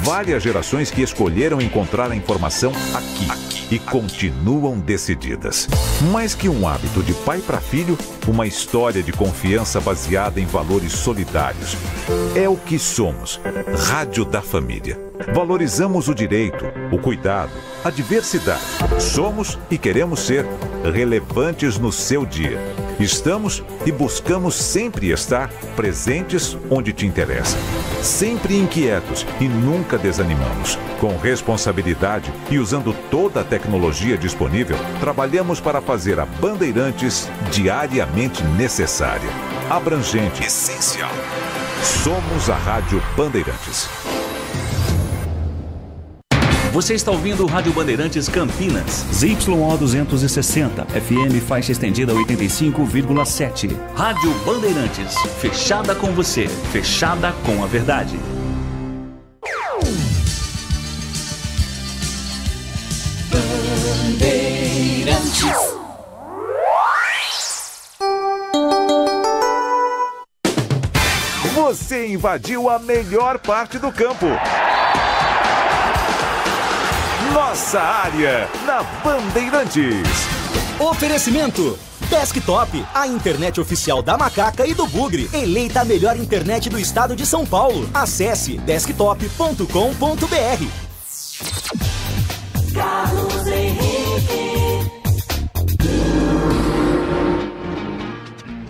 Várias gerações que escolheram encontrar a informação aqui e continuam decididas. Mais que um hábito de pai para filho, uma história de confiança baseada em valores solidários. É o que somos. Rádio da Família. Valorizamos o direito, o cuidado, a diversidade. Somos e queremos ser relevantes no seu dia. Estamos e buscamos sempre estar presentes onde te interessa. Sempre inquietos e nunca desanimamos. Com responsabilidade e usando toda a tecnologia disponível, trabalhamos para fazer a Bandeirantes diariamente necessária, abrangente, essencial. Somos a Rádio Bandeirantes. Você está ouvindo o Rádio Bandeirantes Campinas. ZYO 260, FM faixa estendida 85,7. Rádio Bandeirantes, fechada com você, fechada com a verdade. Bandeirantes. Você invadiu a melhor parte do campo. Nossa área, na Bandeirantes. Oferecimento Desktop, a internet oficial da Macaca e do Bugre. Eleita a melhor internet do estado de São Paulo. Acesse desktop.com.br. Carlos Henrique.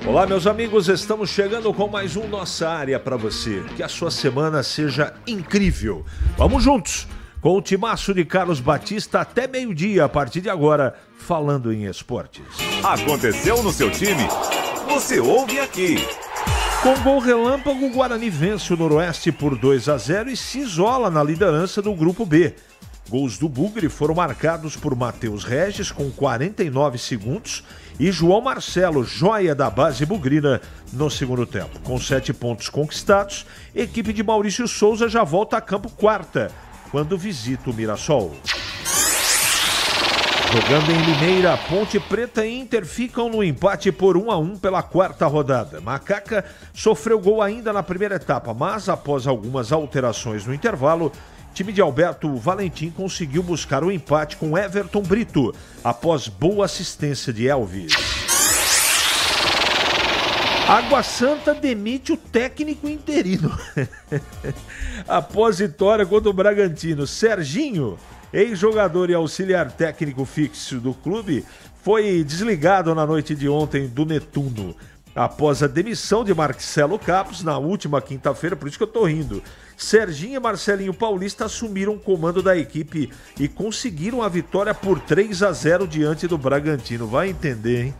Olá, meus amigos, estamos chegando com mais um Nossa Área para você. Que a sua semana seja incrível. Vamos juntos! Com o timaço de Carlos Batista até meio-dia, a partir de agora, falando em esportes. Aconteceu no seu time? Você ouve aqui. Com gol relâmpago, o Guarani vence o Noroeste por 2-0 e se isola na liderança do Grupo B. Gols do Bugre foram marcados por Matheus Regis, com 49 segundos, e João Marcelo, joia da base bugrina, no segundo tempo. Com 7 pontos conquistados, a equipe de Maurício Souza já volta a campo quarta, quando visita o Mirassol. Jogando em Limeira, Ponte Preta e Inter ficam no empate por 1-1 pela quarta rodada. Macaca sofreu gol ainda na primeira etapa, mas após algumas alterações no intervalo, o time de Alberto Valentim conseguiu buscar o empate com Everton Brito, após boa assistência de Elvis. Água Santa demite o técnico interino. Após vitória contra o Bragantino, Serginho, ex-jogador e auxiliar técnico fixo do clube, foi desligado na noite de ontem do Netuno. Após a demissão de Marcelo Campos na última quinta-feira, por isso que eu tô rindo, Serginho e Marcelinho Paulista assumiram o comando da equipe e conseguiram a vitória por 3-0 diante do Bragantino. Vai entender, hein?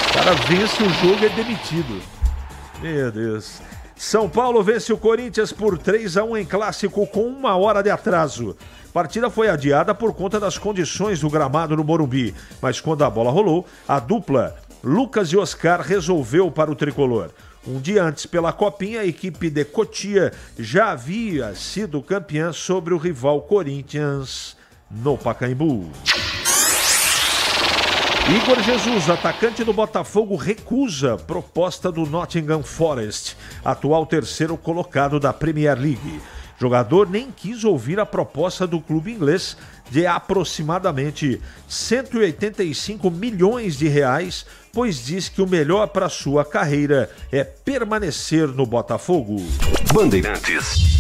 O cara vence o jogo e é demitido. Meu Deus. São Paulo vence o Corinthians por 3-1 em clássico com 1 hora de atraso. A partida foi adiada por conta das condições do gramado no Morumbi, mas quando a bola rolou, a dupla Lucas e Oscar resolveu para o tricolor. Um dia antes, pela Copinha, a equipe de Cotia já havia sido campeã sobre o rival Corinthians no Pacaembu. Igor Jesus, atacante do Botafogo, recusa proposta do Nottingham Forest, atual terceiro colocado da Premier League. Jogador nem quis ouvir a proposta do clube inglês de aproximadamente 185 milhões de reais, pois diz que o melhor para sua carreira é permanecer no Botafogo. Bandeirantes.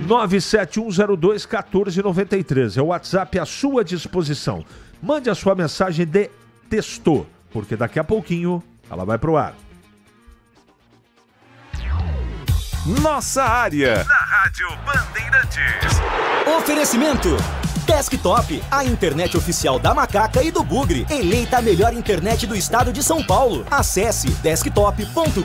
971021493 é o WhatsApp à sua disposição. Mande a sua mensagem de texto, porque daqui a pouquinho ela vai pro ar. Nossa área, na Rádio Bandeirantes. Oferecimento Desktop, a internet oficial da Macaca e do Bugre. Eleita a melhor internet do estado de São Paulo. Acesse desktop.com.br.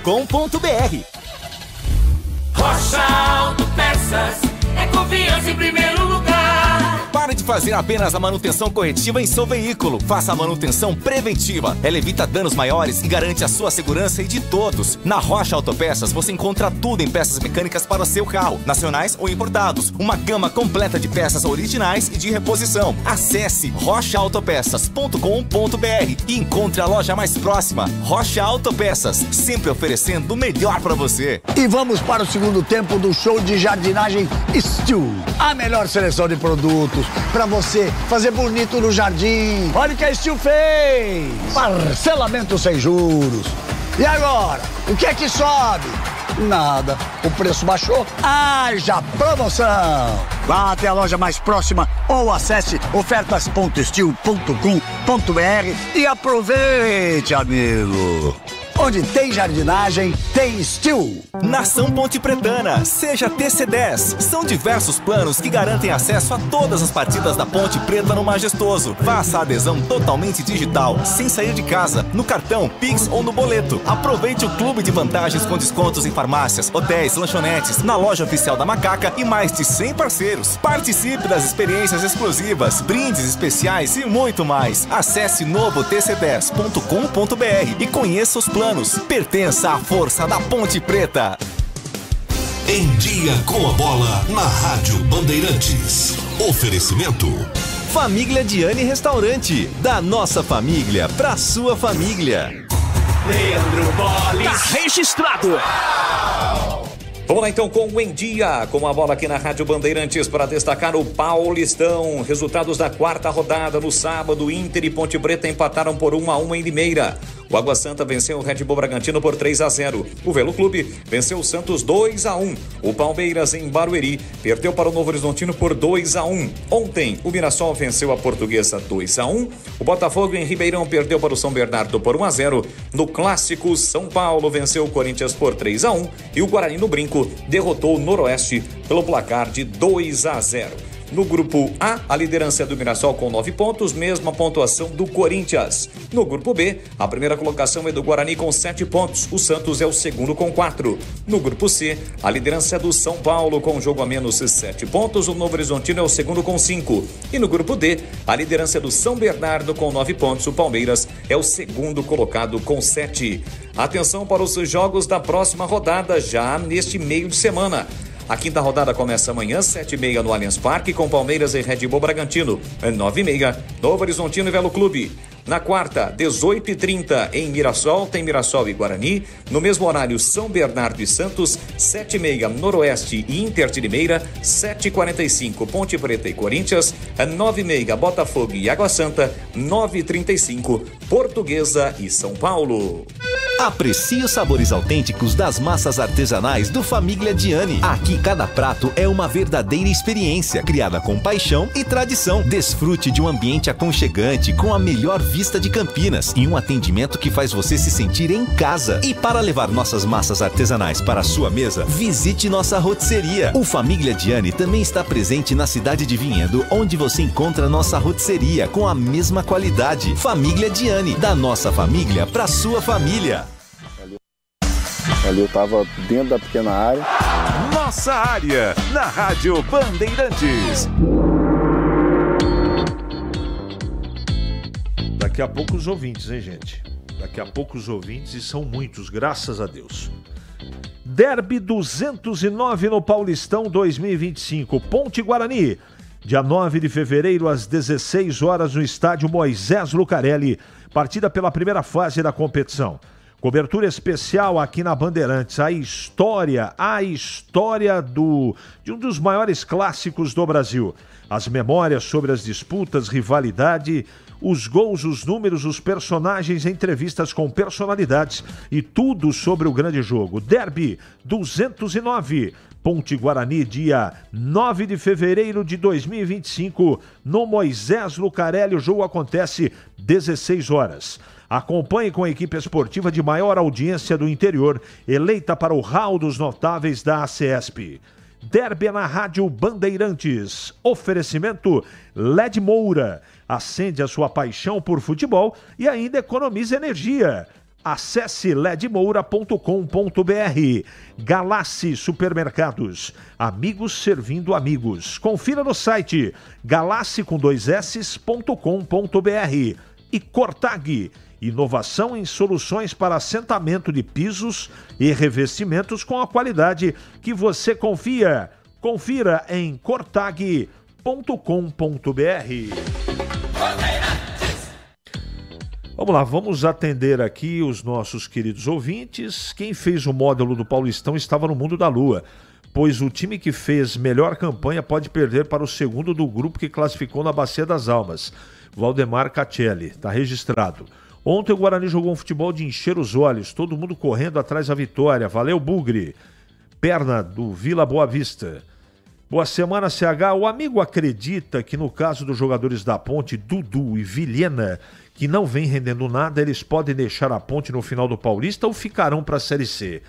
Rocha Autopeças é confiança em primeiro lugar. Pare de fazer apenas a manutenção corretiva em seu veículo. Faça a manutenção preventiva. Ela evita danos maiores e garante a sua segurança e de todos. Na Rocha Autopeças você encontra tudo em peças mecânicas para o seu carro, nacionais ou importados. Uma gama completa de peças originais e de reposição. Acesse rochaautopeças.com.br e encontre a loja mais próxima. Rocha Autopeças, sempre oferecendo o melhor para você. E vamos para o segundo tempo do show de jardinagem Steel. A melhor seleção de produtos para você fazer bonito no jardim. Olha o que a Steel fez! Parcelamento sem juros. E agora? O que é que sobe? Nada. O preço baixou? Haja promoção! Vá até a loja mais próxima ou acesse ofertas.steel.com.br e aproveite, amigo! Onde tem jardinagem, tem Steel. Nação Ponte Pretana, seja TC10. São diversos planos que garantem acesso a todas as partidas da Ponte Preta no Majestoso. Faça a adesão totalmente digital, sem sair de casa, no cartão, Pix ou no boleto. Aproveite o clube de vantagens com descontos em farmácias, hotéis, lanchonetes, na loja oficial da Macaca e mais de 100 parceiros. Participe das experiências exclusivas, brindes especiais e muito mais. Acesse novo tc10.com.br e conheça os planos. Pertença à força da Ponte Preta. Em Dia com a Bola, na Rádio Bandeirantes. Oferecimento Família Diani Restaurante. Da nossa família pra sua família. Leandro Bolis. Tá registrado. Vamos lá então com o Em Dia, com a bola aqui na Rádio Bandeirantes para destacar o Paulistão. Resultados da quarta rodada no sábado, Inter e Ponte Preta empataram por 1-1 em Limeira. O Água Santa venceu o Red Bull Bragantino por 3-0. O Velo Clube venceu o Santos 2-1. O Palmeiras em Barueri perdeu para o Novo Horizontino por 2-1. Ontem, o Mirassol venceu a Portuguesa 2-1. O Botafogo em Ribeirão perdeu para o São Bernardo por 1-0. No Clássico, São Paulo venceu o Corinthians por 3-1. E o Guarani no Brinco derrotou o Noroeste pelo placar de 2-0. No grupo A, a liderança é do Mirassol com 9 pontos, mesma pontuação do Corinthians. No grupo B, a primeira colocação é do Guarani com 7 pontos, o Santos é o segundo com 4. No grupo C, a liderança é do São Paulo com um jogo a menos 7 pontos, o Novo Horizontino é o segundo com 5. E no grupo D, a liderança é do São Bernardo com 9 pontos, o Palmeiras é o segundo colocado com 7. Atenção para os jogos da próxima rodada, já neste meio de semana. A quinta rodada começa amanhã, 7h30 no Allianz Parque, com Palmeiras e Red Bull Bragantino. 9h30, Novo Horizontino e Velo Clube. Na quarta, 18h30, em Mirassol, tem Mirassol e Guarani. No mesmo horário, São Bernardo e Santos. 7h30, Noroeste e Inter de Limeira. 7h45, Ponte Preta e Corinthians. 9h30, Botafogo e Água Santa. 9h35, Portuguesa e São Paulo. Aprecie os sabores autênticos das massas artesanais do Família Diani. Aqui cada prato é uma verdadeira experiência, criada com paixão e tradição. Desfrute de um ambiente aconchegante com a melhor vista de Campinas e um atendimento que faz você se sentir em casa. E para levar nossas massas artesanais para a sua mesa, visite nossa rotisseria. O Família Diani também está presente na cidade de Vinhedo, onde você encontra nossa rotisseria com a mesma qualidade. Família Diani, da nossa família para sua família. Ali eu tava dentro da pequena área. Nossa área, na Rádio Bandeirantes. Daqui a pouco os ouvintes, hein, gente? Daqui a pouco os ouvintes, e são muitos, graças a Deus. Derby 209 no Paulistão 2025, Ponte Guarani. Dia 9 de fevereiro, às 16 horas, no estádio Moisés Lucarelli. Partida pela primeira fase da competição. Cobertura especial aqui na Bandeirantes. A história de um dos maiores clássicos do Brasil. As memórias sobre as disputas, rivalidade, os gols, os números, os personagens, entrevistas com personalidades e tudo sobre o grande jogo. Derby 209, Ponte Guarani, dia 9 de fevereiro de 2025, no Moisés Lucarelli. O jogo acontece 16 horas. Acompanhe com a equipe esportiva de maior audiência do interior, eleita para o hall dos notáveis da ACESP. Derby na Rádio Bandeirantes. Oferecimento LED Moura. Acende a sua paixão por futebol e ainda economiza energia. Acesse ledmoura.com.br. Galassi Supermercados. Amigos servindo amigos. Confira no site galassi.com.br. E Cortag. Inovação em soluções para assentamento de pisos e revestimentos com a qualidade que você confia. Confira em cortag.com.br. Vamos lá, vamos atender aqui os nossos queridos ouvintes. Quem fez o módulo do Paulistão estava no mundo da lua, pois o time que fez melhor campanha pode perder para o segundo do grupo que classificou na Bacia das Almas. Valdemar Catelli, está registrado. Ontem o Guarani jogou um futebol de encher os olhos, todo mundo correndo atrás da vitória. Valeu, Bugre. Perna do Vila Boa Vista. Boa semana, CH. O amigo acredita que no caso dos jogadores da Ponte, Dudu e Vilhena, que não vem rendendo nada, eles podem deixar a Ponte no final do Paulista ou ficarão para a Série C?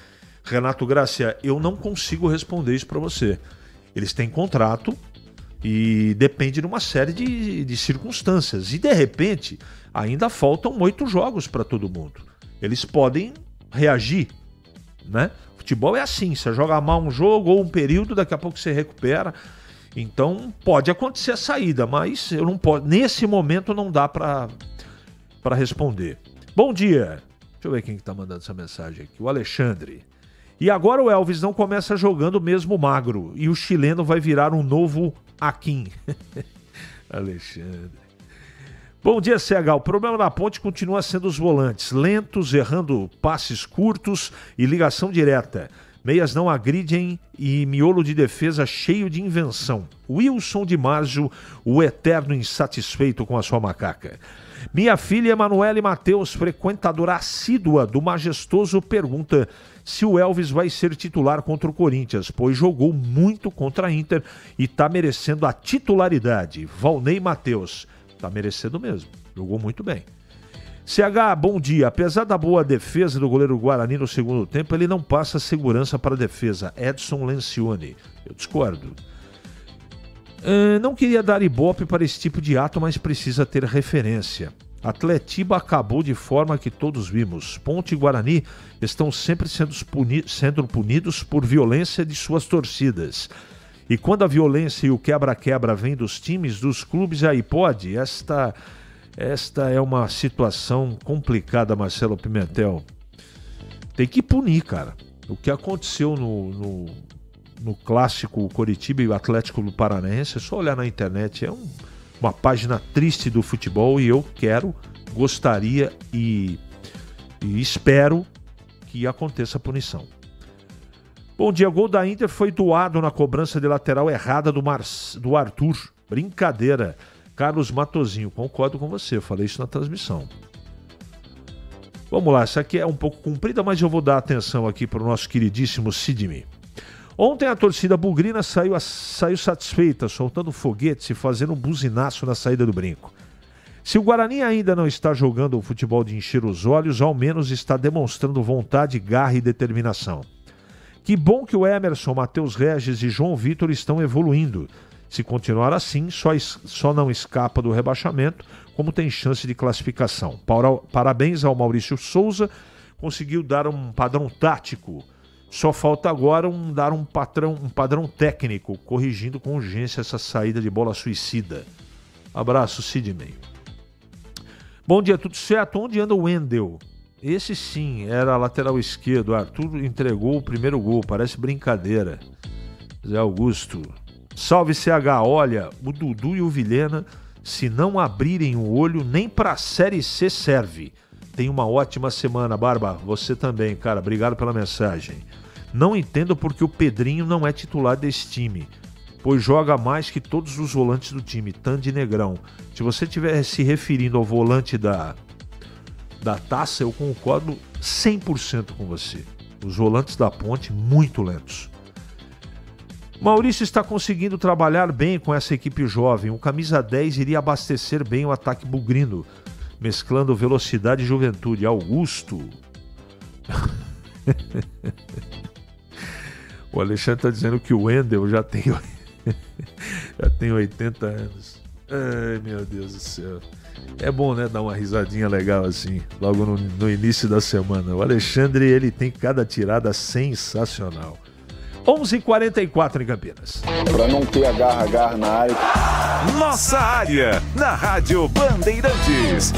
Renato Gracia, eu não consigo responder isso para você. Eles têm contrato e depende de uma série de circunstâncias. E de repente, ainda faltam 8 jogos para todo mundo. Eles podem reagir, né? Futebol é assim, você joga mal um jogo ou um período, daqui a pouco você recupera. Então pode acontecer a saída, mas eu não posso, nesse momento não dá para responder. Bom dia. Deixa eu ver quem está mandando essa mensagem aqui. O Alexandre. E agora o Elvis não começa jogando mesmo magro e o chileno vai virar um novo Akin. Alexandre. Bom dia, CH. O problema da Ponte continua sendo os volantes, lentos, errando passes curtos e ligação direta. Meias não agridem e miolo de defesa cheio de invenção. Wilson de Márcio, o eterno insatisfeito com a sua macaca. Minha filha Emanuele Matheus, frequentadora assídua do Majestoso, pergunta se o Elvis vai ser titular contra o Corinthians, pois jogou muito contra a Inter e está merecendo a titularidade. Valnei Matheus. Tá merecendo mesmo, jogou muito bem. CH, bom dia. Apesar da boa defesa do goleiro Guarani no segundo tempo, ele não passa segurança para a defesa. Edson Lencioni. Eu discordo. Não queria dar ibope para esse tipo de ato, mas precisa ter referência. Atletiba acabou de forma que todos vimos. Ponte e Guarani estão sempre sendo punidos por violência de suas torcidas. E quando a violência e o quebra-quebra vem dos times, dos clubes, aí pode. Esta é uma situação complicada, Marcelo Pimentel. Tem que punir, cara. O que aconteceu no clássico Coritiba e o Atlético do Paranaense, é só olhar na internet, é uma página triste do futebol e eu gostaria e espero que aconteça a punição. Bom dia, gol da Inter foi doado na cobrança de lateral errada do Arthur. Brincadeira. Carlos Matozinho, concordo com você, eu falei isso na transmissão. Vamos lá, essa aqui é um pouco comprida, mas eu vou dar atenção aqui para o nosso queridíssimo Sidney. Ontem a torcida bugrina saiu satisfeita, soltando foguetes e fazendo um buzinaço na saída do Brinco. Se o Guarani ainda não está jogando o futebol de encher os olhos, ao menos está demonstrando vontade, garra e determinação. Que bom que o Emerson, Matheus Regis e João Vitor estão evoluindo. Se continuar assim, só não escapa do rebaixamento, como tem chance de classificação. Parabéns ao Maurício Souza, conseguiu dar um padrão tático. Só falta agora dar um padrão técnico, corrigindo com urgência essa saída de bola suicida. Abraço, Sidney. Bom dia, tudo certo? Onde anda o Wendel? Esse sim, era a lateral esquerdo. Arthur entregou o primeiro gol, parece brincadeira. Zé Augusto. Salve CH, olha, o Dudu e o Vilhena, se não abrirem o olho, nem pra Série C serve. Tenha uma ótima semana, Barba. Você também, cara. Obrigado pela mensagem. Não entendo porque o Pedrinho não é titular desse time, pois joga mais que todos os volantes do time, Tandy Negrão. Se você estiver se referindo ao volante da Taça, eu concordo 100% com você. Os volantes da Ponte, muito lentos. Maurício está conseguindo trabalhar bem com essa equipe jovem. O camisa 10 iria abastecer bem o ataque bugrino, mesclando velocidade e juventude. Augusto. O Alexandre está dizendo que o Wendel já tem 80 anos. Ai, meu Deus do céu. É bom, né, dar uma risadinha legal assim, logo no início da semana. O Alexandre, ele tem cada tirada sensacional. 11h44 em Campinas. Pra não ter agarra na área. Nossa área, na Rádio Bandeirantes.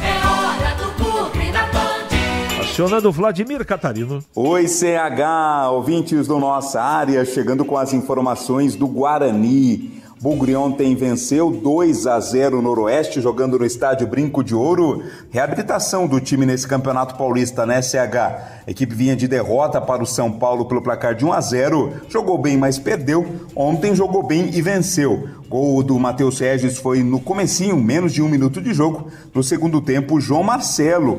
É hora do Bugre na Band. Acionando Vladimir Catarino. Oi, CH, ouvintes do Nossa Área, chegando com as informações do Guarani. Bugre ontem venceu 2-0 o Noroeste, jogando no estádio Brinco de Ouro. Reabilitação do time nesse Campeonato Paulista, né, CH? A equipe vinha de derrota para o São Paulo pelo placar de 1-0. Jogou bem, mas perdeu. Ontem jogou bem e venceu. Gol do Matheus Regis foi no comecinho, menos de 1 minuto de jogo. No segundo tempo, João Marcelo,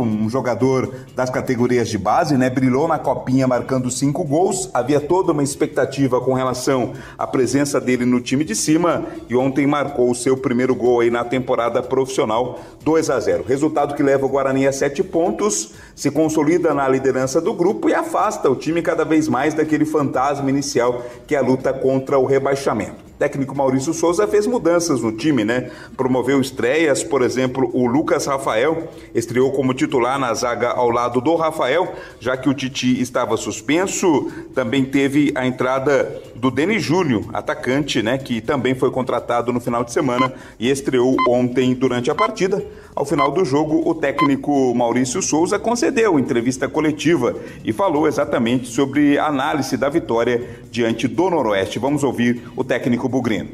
um jogador das categorias de base, né? Brilhou na copinha marcando 5 gols. Havia toda uma expectativa com relação à presença dele no time de cima e ontem marcou o seu primeiro gol aí na temporada profissional, 2-0. Resultado que leva o Guarani a 7 pontos, se consolida na liderança do grupo e afasta o time cada vez mais daquele fantasma inicial que é a luta contra o rebaixamento. O técnico Maurício Souza fez mudanças no time, né? Promoveu estreias, por exemplo, o Lucas Rafael estreou como titular na zaga ao lado do Rafael, já que o Titi estava suspenso. Também teve a entrada do Denis Júnior, atacante, né? Que também foi contratado no final de semana e estreou ontem durante a partida. Ao final do jogo, o técnico Maurício Souza concedeu entrevista coletiva e falou exatamente sobre a análise da vitória diante do Noroeste. Vamos ouvir o técnico bugrino.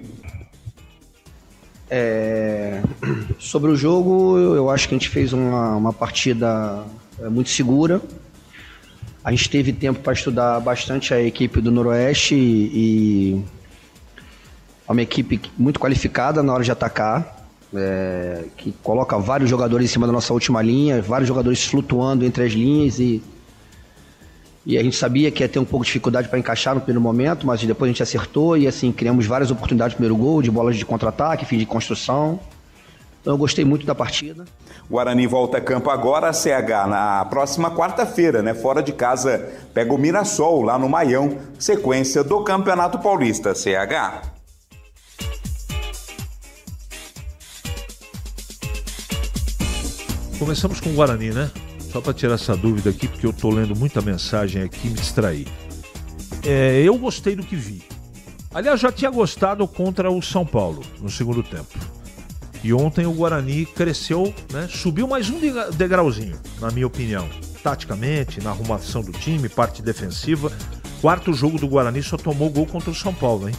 Sobre o jogo, eu acho que a gente fez uma partida muito segura. A gente teve tempo para estudar bastante a equipe do Noroeste e é uma equipe muito qualificada na hora de atacar. Que coloca vários jogadores em cima da nossa última linha, vários jogadores flutuando entre as linhas e a gente sabia que ia ter um pouco de dificuldade para encaixar no primeiro momento, mas depois a gente acertou e assim criamos várias oportunidades de primeiro gol, de bolas de contra-ataque, fim de construção. Então eu gostei muito da partida. O Guarani volta a campo agora, a CH, na próxima quarta-feira, né? Fora de casa, pega o Mirassol lá no Maião, sequência do Campeonato Paulista, CH. Começamos com o Guarani, né? Só para tirar essa dúvida aqui, porque eu tô lendo muita mensagem aqui e me distraí. Eu gostei do que vi. Aliás, já tinha gostado contra o São Paulo no segundo tempo. E ontem o Guarani cresceu, né? Subiu mais um degrauzinho, na minha opinião. Taticamente, na arrumação do time, parte defensiva. Quarto jogo do Guarani só tomou gol contra o São Paulo, hein?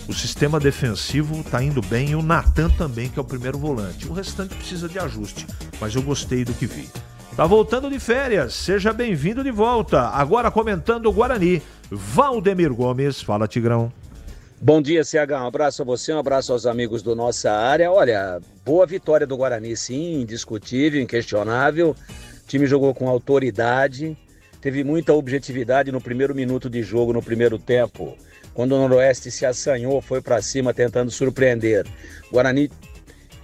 O sistema defensivo tá indo bem e o Natan também, que é o primeiro volante. O restante precisa de ajuste, mas eu gostei do que vi. Tá voltando de férias, seja bem-vindo de volta. Agora comentando o Guarani, Valdemir Gomes. Fala, Tigrão. Bom dia, CH. Um abraço a você, um abraço aos amigos do Nossa Área. Olha, boa vitória do Guarani, sim, indiscutível, inquestionável. O time jogou com autoridade, teve muita objetividade no primeiro minuto de jogo, no primeiro tempo. Quando o Noroeste se assanhou, foi para cima tentando surpreender. O Guarani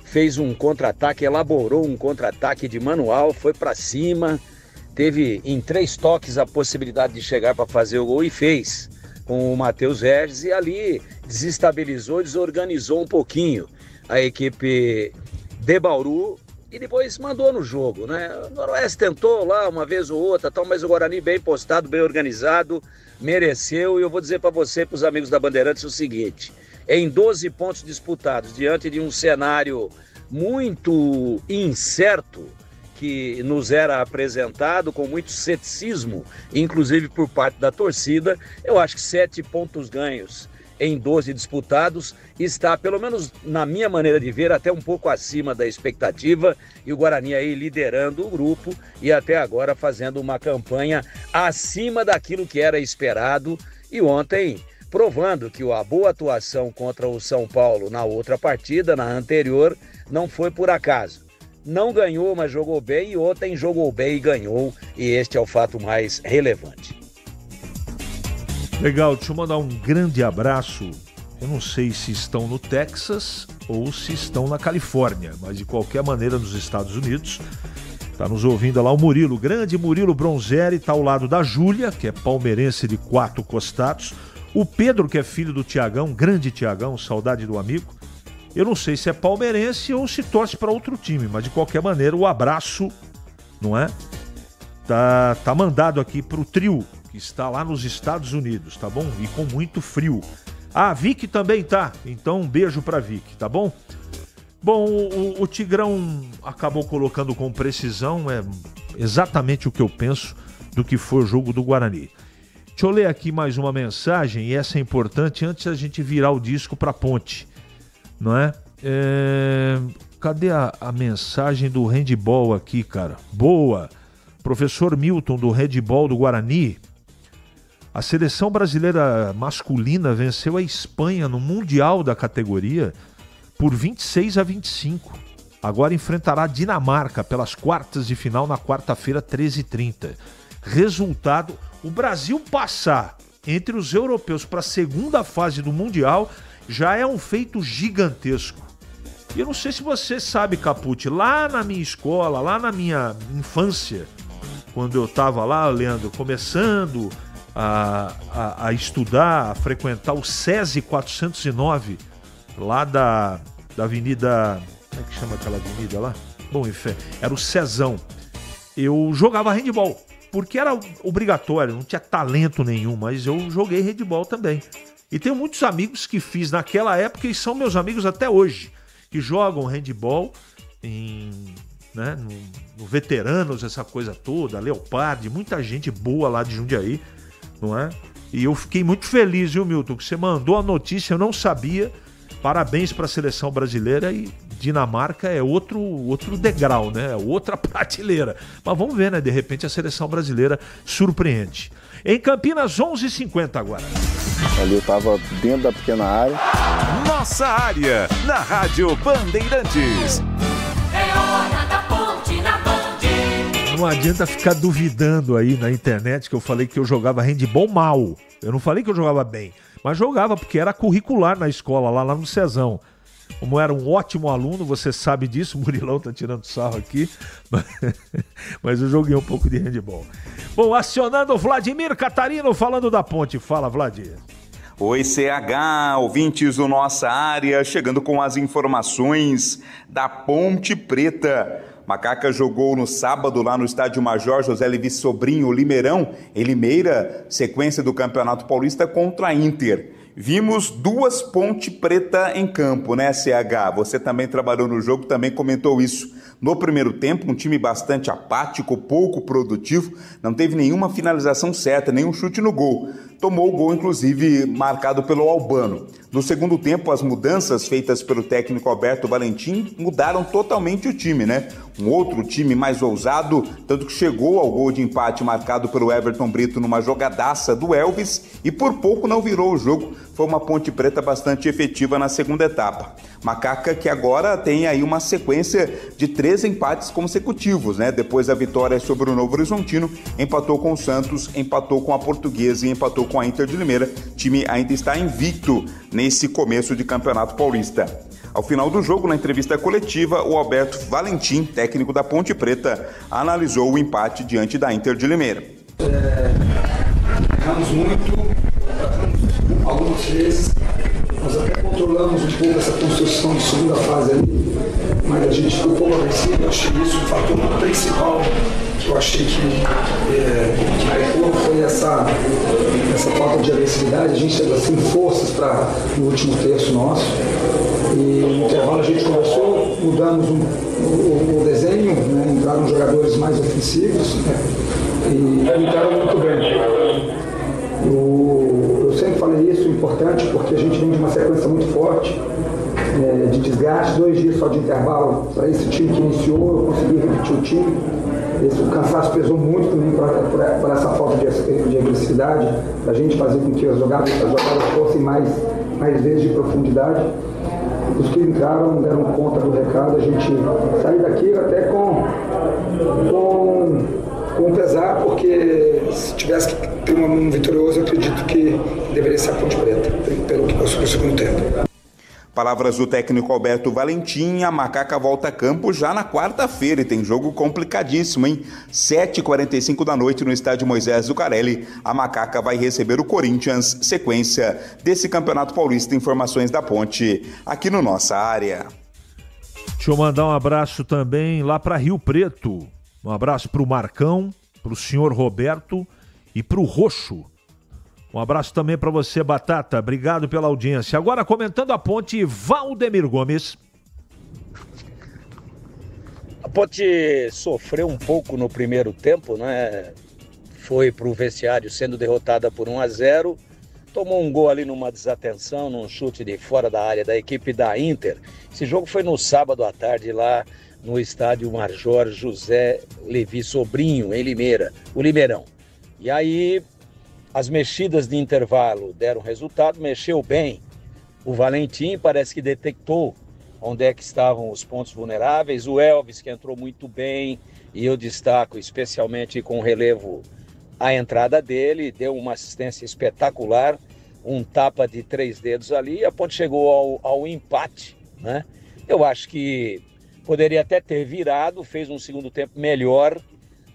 fez um contra-ataque, elaborou um contra-ataque de manual, foi para cima, teve em 3 toques a possibilidade de chegar para fazer o gol e fez com o Matheus Regis e ali desestabilizou, desorganizou um pouquinho a equipe de Bauru e depois mandou no jogo, né? O Noroeste tentou lá uma vez ou outra, mas o Guarani bem postado, bem organizado, mereceu. E eu vou dizer para você, para os amigos da Bandeirantes, o seguinte: em 12 pontos disputados, diante de um cenário muito incerto que nos era apresentado, com muito ceticismo, inclusive por parte da torcida, eu acho que 7 pontos ganhos em 12 disputados está, pelo menos na minha maneira de ver, até um pouco acima da expectativa, e o Guarani aí liderando o grupo e até agora fazendo uma campanha acima daquilo que era esperado, e ontem provando que a boa atuação contra o São Paulo na outra partida, na anterior, não foi por acaso. Não ganhou, mas jogou bem, e ontem jogou bem e ganhou, e este é o fato mais relevante. Legal, deixa eu mandar um grande abraço. Eu não sei se estão no Texas ou se estão na Califórnia, mas de qualquer maneira nos Estados Unidos. Tá nos ouvindo lá o Murilo, grande Murilo Bronzeri, tá ao lado da Júlia, que é palmeirense de 4 costados. O Pedro, que é filho do Tiagão, grande Tiagão, saudade do amigo. Eu não sei se é palmeirense ou se torce para outro time, mas de qualquer maneira o abraço, não é? Tá mandado aqui pro trio, que está lá nos Estados Unidos, tá bom? E com muito frio. Ah, a Vicky também tá, então um beijo pra Vicky, tá bom? Bom, o Tigrão acabou colocando com precisão, é exatamente o que eu penso do que foi o jogo do Guarani. Deixa eu ler aqui mais uma mensagem, e essa é importante antes da gente virar o disco pra ponte, não é? Cadê a mensagem do handball aqui, cara? Boa! Professor Milton, do handball do Guarani. A seleção brasileira masculina venceu a Espanha no Mundial da categoria por 26-25. Agora enfrentará a Dinamarca pelas quartas de final na quarta-feira, 13h30. Resultado, o Brasil passar entre os europeus para a segunda fase do Mundial já é um feito gigantesco. E eu não sei se você sabe, Capucci, lá na minha escola, lá na minha infância, quando eu estava lá, Leandro, começando a estudar, a frequentar o SESI 409, lá da avenida... Como é que chama aquela avenida lá? Bom, enfim, era o Cezão. Eu jogava handball, porque era obrigatório, não tinha talento nenhum, mas eu joguei handball também. E tenho muitos amigos que fiz naquela época e são meus amigos até hoje, que jogam handball no Veteranos, essa coisa toda, Leopard, muita gente boa lá de Jundiaí, não é? E eu fiquei muito feliz, viu, Milton, que você mandou a notícia, eu não sabia. Parabéns para a seleção brasileira, e Dinamarca é outro degrau, né? Outra prateleira. Mas vamos ver, né? De repente a seleção brasileira surpreende. Em Campinas, 11h50 agora. Ali eu tava dentro da pequena área. Nossa área, na Rádio Bandeirantes. É hora da ponte na Band. Não adianta ficar duvidando aí na internet que eu falei que eu jogava handball mal. Eu não falei que eu jogava bem, mas jogava porque era curricular na escola, lá no Cezão. Como era um ótimo aluno, você sabe disso, o Murilão tá tirando sarro aqui, mas eu joguei um pouco de handball. Bom, acionando o Vladimir Catarino, falando da ponte. Fala, Vladir. Oi, CH, ouvintes do Nossa Área, chegando com as informações da Ponte Preta. Macaca jogou no sábado lá no estádio Major José Levi Sobrinho, Limeirão, em Limeira, sequência do Campeonato Paulista contra a Inter. Vimos duas Ponte Preta em campo, né, CH? Você também trabalhou no jogo, também comentou isso. No primeiro tempo, um time bastante apático, pouco produtivo, não teve nenhuma finalização certa, nenhum chute no gol. Tomou o gol, inclusive, marcado pelo Albano. No segundo tempo, as mudanças feitas pelo técnico Alberto Valentim mudaram totalmente o time, né? Um outro time mais ousado, tanto que chegou ao gol de empate marcado pelo Everton Brito numa jogadaça do Elvis e por pouco não virou o jogo. Foi uma Ponte Preta bastante efetiva na segunda etapa. Macaca que agora tem aí uma sequência de 3 empates consecutivos, né? Depois da vitória sobre o Novo Horizontino, empatou com o Santos, empatou com a Portuguesa e empatou com a Inter de Limeira. O time ainda está invicto nesse começo de Campeonato Paulista. Ao final do jogo, na entrevista coletiva, o Alberto Valentim, técnico da Ponte Preta, analisou o empate diante da Inter de Limeira. Erramos muito, algumas vezes, nós até controlamos um pouco essa construção de segunda fase ali, mas a gente ficou um pouco agressivo. Eu achei isso o fator principal que eu achei que pecou foi essa falta de agressividade. A gente teve assim forças no último terço nosso. E no intervalo a gente conversou, mudamos o desenho, né? Entraram jogadores mais ofensivos, né? E entraram muito bem. Eu sempre falei isso, importante, porque a gente vem de uma sequência muito forte de desgaste, 2 dias só de intervalo para esse time que iniciou. Eu consegui repetir o time. O cansaço pesou muito também por essa falta de agressividade, para a gente fazer com que as jogadas fossem mais vezes de profundidade. Os que entraram deram conta do recado, a gente saiu daqui até com pesar, porque se tivesse que ter um vitorioso, eu acredito que deveria ser a Ponte Preta, pelo que passou no segundo tempo. Palavras do técnico Alberto Valentim, a Macaca volta a campo já na quarta-feira e tem jogo complicadíssimo, hein? 7h45 da noite no estádio Moisés Zucarelli, a Macaca vai receber o Corinthians, sequência desse Campeonato Paulista. Informações da Ponte, aqui no Nossa Área. Deixa eu mandar um abraço também lá para Rio Preto. Um abraço para o Marcão, para o senhor Roberto e para o Roxo. Um abraço também para você, Batata. Obrigado pela audiência. Agora comentando a Ponte, Valdemir Gomes. A Ponte sofreu um pouco no primeiro tempo, né? Foi para o vestiário sendo derrotada por 1-0. Tomou um gol ali numa desatenção, num chute de fora da área da equipe da Inter. Esse jogo foi no sábado à tarde lá no estádio Major José Levi Sobrinho, em Limeira, o Limeirão. E aí as mexidas de intervalo deram resultado, mexeu bem. O Valentim parece que detectou onde é que estavam os pontos vulneráveis. O Elvis, que entrou muito bem, e eu destaco especialmente com o relevo a entrada dele, deu uma assistência espetacular, um tapa de 3 dedos ali, a Ponte chegou ao empate, né? Eu acho que poderia até ter virado, fez um segundo tempo melhor,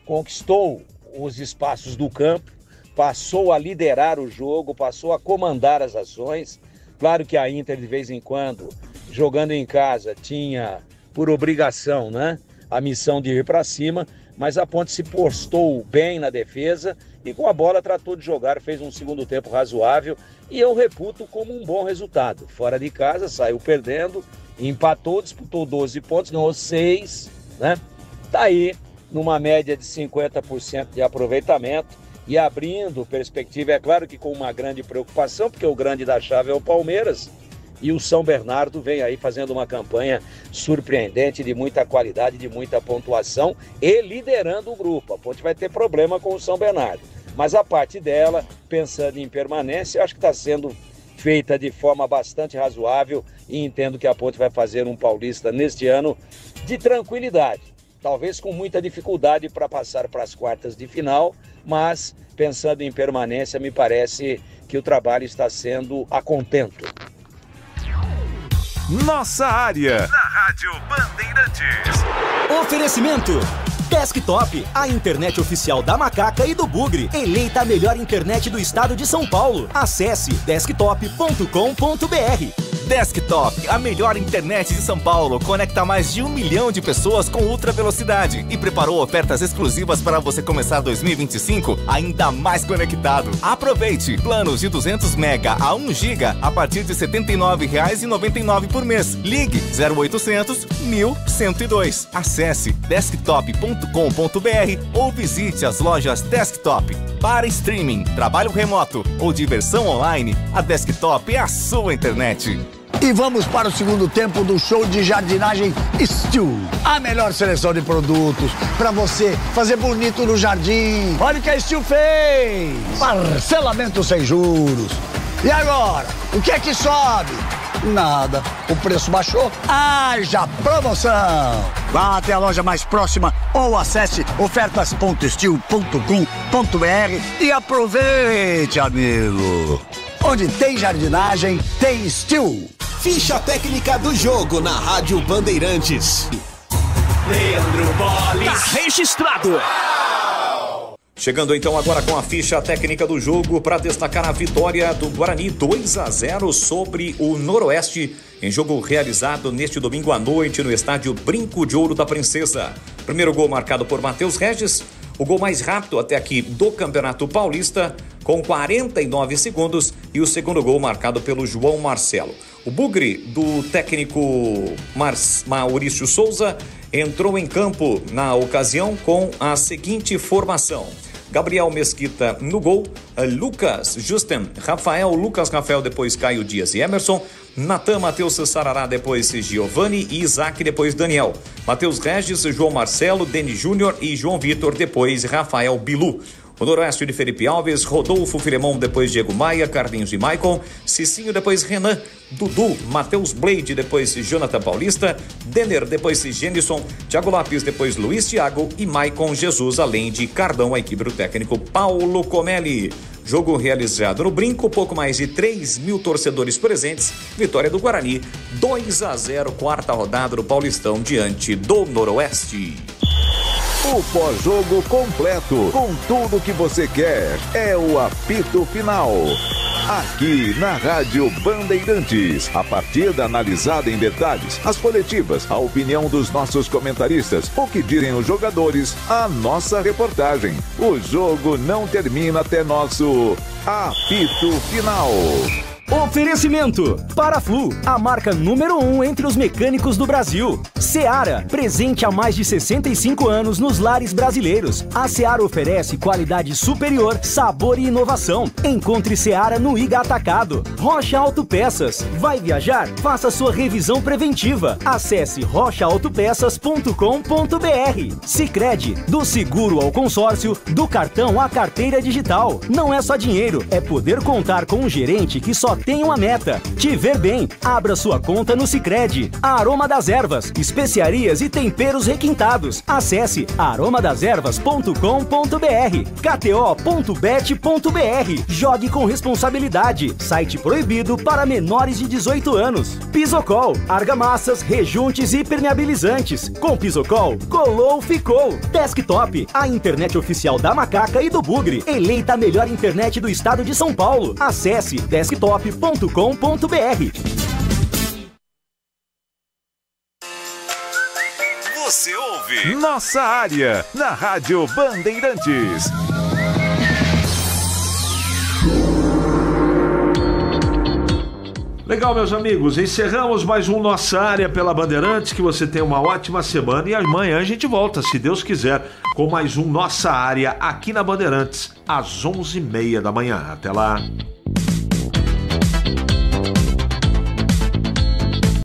conquistou os espaços do campo, passou a liderar o jogo, passou a comandar as ações. Claro que a Inter, de vez em quando, jogando em casa, tinha por obrigação, né, a missão de ir para cima, mas a Ponte se postou bem na defesa e com a bola tratou de jogar, fez um segundo tempo razoável e eu reputo como um bom resultado. Fora de casa, saiu perdendo, empatou, disputou 12 pontos, ganhou 6, né? Tá aí numa média de 50% de aproveitamento e abrindo perspectiva, é claro que com uma grande preocupação, porque o grande da chave é o Palmeiras, e o São Bernardo vem aí fazendo uma campanha surpreendente, de muita qualidade, de muita pontuação e liderando o grupo. A Ponte vai ter problema com o São Bernardo, mas a parte dela, pensando em permanência, acho que está sendo feita de forma bastante razoável e entendo que a Ponte vai fazer um Paulista neste ano de tranquilidade, talvez com muita dificuldade para passar para as quartas de final, mas pensando em permanência, me parece que o trabalho está sendo a contento. Nossa Área, na Rádio Bandeirantes. Oferecimento Desktop, a internet oficial da Macaca e do Bugre, eleita a melhor internet do estado de São Paulo. Acesse desktop.com.br. Desktop, a melhor internet de São Paulo, conecta mais de 1 milhão de pessoas com ultra velocidade e preparou ofertas exclusivas para você começar 2025 ainda mais conectado. Aproveite! Planos de 200 mega a 1 giga a partir de R$ 79,99 por mês. Ligue 0800 1102. Acesse desktop.com.br ou visite as lojas Desktop. Para streaming, trabalho remoto ou diversão online, a Desktop é a sua internet. E vamos para o segundo tempo do show de jardinagem Steel. A melhor seleção de produtos para você fazer bonito no jardim. Olha o que a Steel fez! Parcelamento sem juros. E agora, o que é que sobe? Nada. O preço baixou? Haja promoção! Vá até a loja mais próxima ou acesse ofertas.steel.com.br e aproveite, amigo! Onde tem jardinagem, tem Steel. Ficha técnica do jogo na Rádio Bandeirantes. Leandro Bolis. Tá registrado. Chegando então agora com a ficha técnica do jogo para destacar a vitória do Guarani 2-0 sobre o Noroeste, em jogo realizado neste domingo à noite no estádio Brinco de Ouro da Princesa. Primeiro gol marcado por Matheus Regis, o gol mais rápido até aqui do Campeonato Paulista, com 49 segundos, e o segundo gol marcado pelo João Marcelo. O Bugre do técnico Maurício Souza entrou em campo na ocasião com a seguinte formação: Gabriel Mesquita no gol, Lucas Justin, Lucas Rafael, depois Caio Dias e Emerson, Natan, Matheus Sarará, depois Giovani e Isaac, depois Daniel, Matheus Regis, João Marcelo, Denis Júnior e João Vitor, depois Rafael Bilu. O Noroeste de Felipe Alves, Rodolfo Filemon, depois Diego Maia, Carlinhos e Maicon, Cicinho, depois Renan, Dudu, Matheus Blade, depois Jonathan Paulista, Denner, depois Genison, Thiago Lopes, depois Luiz Thiago e Maicon Jesus, além de Cardão, a equipe do técnico Paulo Comelli. Jogo realizado no Brinco, pouco mais de 3 mil torcedores presentes. Vitória do Guarani, 2-0, quarta rodada do Paulistão diante do Noroeste. O pós-jogo completo, com tudo que você quer, é o apito final. Aqui na Rádio Bandeirantes, a partida analisada em detalhes, as coletivas, a opinião dos nossos comentaristas, o que dizem os jogadores, a nossa reportagem. O jogo não termina até nosso apito final. Oferecimento Paraflu, a marca número 1 entre os mecânicos do Brasil. Seara, presente há mais de 65 anos nos lares brasileiros. A Seara oferece qualidade superior, sabor e inovação. Encontre Seara no Iga Atacado. Rocha Autopeças. Vai viajar? Faça sua revisão preventiva. Acesse rochaautopeças.com.br. Sicredi, do seguro ao consórcio, do cartão à carteira digital. Não é só dinheiro, é poder contar com um gerente que só tem uma meta: te ver bem. Abra sua conta no Sicredi. Aroma das Ervas, especiarias e temperos requintados. Acesse aromadeservas.com.br. kto.bet.br. Jogue com responsabilidade. Site proibido para menores de 18 anos. Pisocol, argamassas, rejuntes e impermeabilizantes. Com Pisocol, colou, ficou. Desktop, a internet oficial da Macaca e do Bugre. Eleita a melhor internet do estado de São Paulo. Acesse desktop.com.br. Você ouve Nossa Área na Rádio Bandeirantes. Legal, meus amigos, encerramos mais um Nossa Área pela Bandeirantes. Que você tenha uma ótima semana e amanhã a gente volta, se Deus quiser, com mais um Nossa Área aqui na Bandeirantes, às 11h30 da manhã. Até lá.